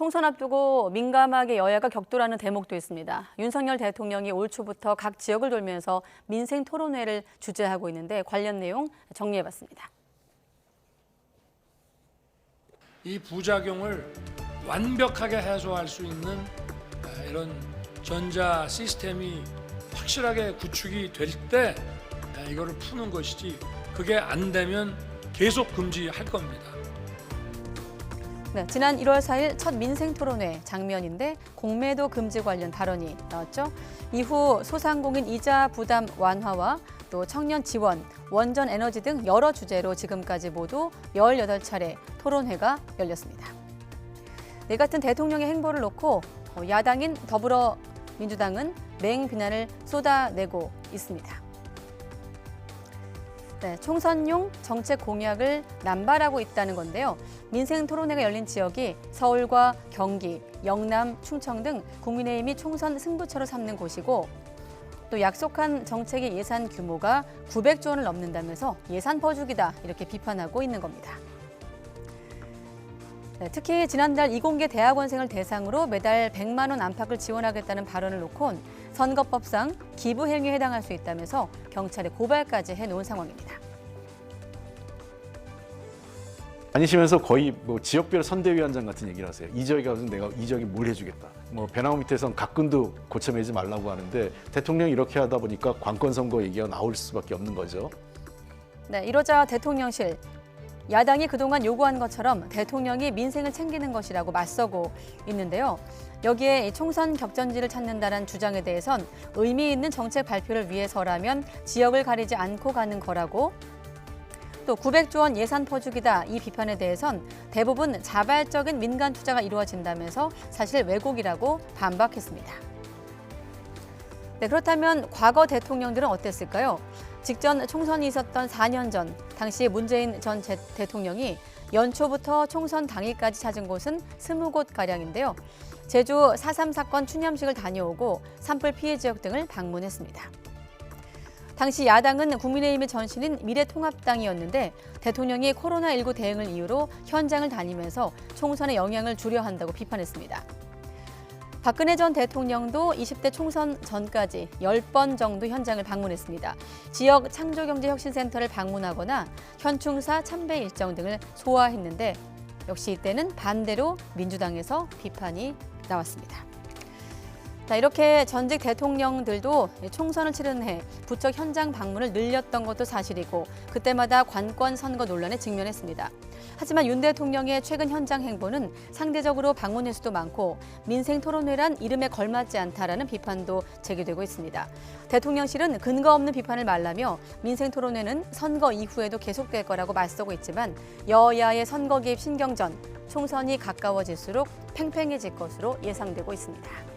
총선 앞두고 민감하게 여야가 격돌하는 대목도 있습니다. 윤석열 대통령이 올 초부터 각 지역을 돌면서 민생 토론회를 주재하고 있는데 관련 내용 정리해봤습니다. 이 부작용을 완벽하게 해소할 수 있는 이런 전자 시스템이 확실하게 구축이 될 때 이거를 푸는 것이지, 그게 안 되면 계속 금지할 겁니다. 네, 지난 1월 4일 첫 민생 토론회 장면인데 공매도 금지 관련 발언이 나왔죠. 이후 소상공인 이자 부담 완화와 또 청년 지원, 원전 에너지 등 여러 주제로 지금까지 모두 18차례 토론회가 열렸습니다. 이 같은 대통령의 행보를 놓고 야당인 더불어민주당은 맹비난을 쏟아내고 있습니다. 네, 총선용 정책 공약을 남발하고 있다는 건데요. 민생 토론회가 열린 지역이 서울과 경기, 영남, 충청 등 국민의힘이 총선 승부처로 삼는 곳이고, 또 약속한 정책의 예산 규모가 900조 원을 넘는다면서 예산 퍼주기다 이렇게 비판하고 있는 겁니다. 네, 특히 지난달 이공계 대학원생을 대상으로 매달 100만 원 안팎을 지원하겠다는 발언을 놓곤 선거법상 기부 행위에 해당할 수 있다면서 경찰에 고발까지 해놓은 상황입니다. 다니시면서 거의 지역별 선대위원장 같은 얘기를 하세요. 이 지역에 가서 내가 이 지역에 뭘 해주겠다. 배나무 밑에선 각근도 고쳐매지 말라고 하는데 대통령이 이렇게 하다 보니까 관권 선거 얘기가 나올 수밖에 없는 거죠. 네, 이러자 대통령실 야당이 그동안 요구한 것처럼 대통령이 민생을 챙기는 것이라고 맞서고 있는데요. 여기에 총선 격전지를 찾는다는 주장에 대해선 의미 있는 정책 발표를 위해서라면 지역을 가리지 않고 가는 거라고, 또 900조 원 예산 퍼주기다 이 비판에 대해선 대부분 자발적인 민간 투자가 이루어진다면서 사실 왜곡이라고 반박했습니다. 네, 그렇다면 과거 대통령들은 어땠을까요? 직전 총선이 있었던 4년 전, 당시 문재인 전 대통령이 연초부터 총선 당일까지 찾은 곳은 20곳가량인데요. 제주 4.3 사건 추념식을 다녀오고 산불 피해 지역 등을 방문했습니다. 당시 야당은 국민의힘의 전신인 미래통합당이었는데 대통령이 코로나19 대응을 이유로 현장을 다니면서 총선의 영향을 줄여 한다고 비판했습니다. 박근혜 전 대통령도 20대 총선 전까지 10번 정도 현장을 방문했습니다. 지역 창조경제혁신센터를 방문하거나 현충사 참배 일정 등을 소화했는데 역시 이때는 반대로 민주당에서 비판이 나왔습니다. 자, 이렇게 전직 대통령들도 총선을 치르는 해 부쩍 현장 방문을 늘렸던 것도 사실이고 그때마다 관권 선거 논란에 직면했습니다. 하지만 윤 대통령의 최근 현장 행보는 상대적으로 방문 횟수도 많고 민생 토론회란 이름에 걸맞지 않다라는 비판도 제기되고 있습니다. 대통령실은 근거 없는 비판을 말라며 민생 토론회는 선거 이후에도 계속될 거라고 맞서고 있지만 여야의 선거 개입 신경전, 총선이 가까워질수록 팽팽해질 것으로 예상되고 있습니다.